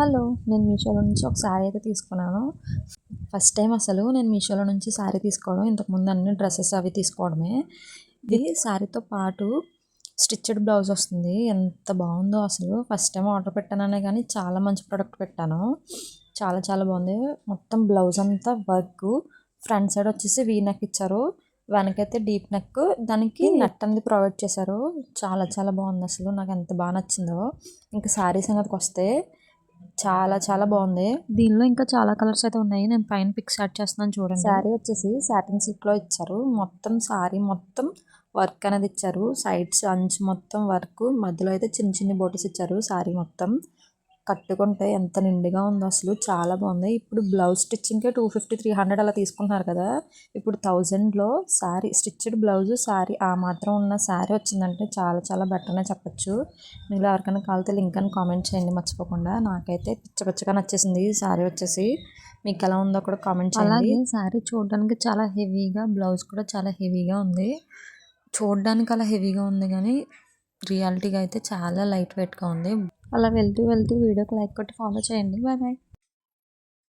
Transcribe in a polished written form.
Hello, నేను మీషోలో నుంచి ఒక శారీ అయితే తీసుకున్నాను. ఫస్ట్ టైం అసలు నేను మీషోలో నుంచి శారీ తీసుకోవడం. ఇంతకుముందు అన్ని డ్రెస్సెస్ అవి తీసుకోవడమే. ఇది శారీతో పాటు స్టిచ్డ్ బ్లౌజ్ వస్తుంది. ఎంత బాగుందో అసలు. ఫస్ట్ టైం ఆర్డర్ పెట్టాననే కానీ చాలా మంచి ప్రోడక్ట్ పెట్టాను. చాలా చాలా బాగుంది. మొత్తం బ్లౌజ్ అంతా వర్క్, ఫ్రంట్ సైడ్ వచ్చేసి వీ నెక్ ఇచ్చారు, వెనకైతే డీప్ నెక్, దానికి నెట్ అనేది ప్రొవైడ్ చేశారు. చాలా చాలా బాగుంది అసలు. నాకు ఎంత బాగా నచ్చిందో. ఇంకా శారీ సంగతికి వస్తే చాలా చాలా బాగుంది. దీనిలో ఇంకా చాలా కలర్స్ అయితే ఉన్నాయి. నేను పైన పిక్స్ యాడ్ చేస్తున్నాను చూడండి. శారీ వచ్చేసి సాటిన్ సిల్క్లో ఇచ్చారు. మొత్తం శారీ మొత్తం వర్క్ అనేది ఇచ్చారు. సైడ్స్ అంచు మొత్తం వర్క్, మధ్యలో అయితే చిన్న చిన్న బోటీస్ ఇచ్చారు. శారీ మొత్తం కట్టుకుంటే ఎంత నిండుగా ఉందో అసలు. చాలా బాగుంది. ఇప్పుడు బ్లౌజ్ స్టిచ్చింగ్కే 250-300 అలా తీసుకుంటున్నారు కదా. ఇప్పుడు 1000లో శారీ స్టిచ్డ్ బ్లౌజ్ శారీ ఆ మాత్రం ఉన్న శారీ వచ్చిందంటే చాలా చాలా బెటర్ అనే చెప్పచ్చు. మీరు ఎవరికైనా కావాలితే లింక్ అని కామెంట్ చేయండి మర్చిపోకుండా. నాకైతే పిచ్చగా నచ్చేసింది ఈ శారీ వచ్చేసి. మీకు ఎలా ఉందో కూడా కామెంట్ చేయండి. అలాగే శారీ చూడడానికి చాలా హెవీగా, బ్లౌజ్ కూడా చాలా హెవీగా ఉంది. చూడడానికి అలా హెవీగా ఉంది కానీ రియాలిటీగా అయితే చాలా లైట్ వెయిట్గా ఉంది. అలా వెళ్తూ వెళ్తూ వీడియోకి లైక్ కొట్టి ఫాలో చేయండి. Bye bye.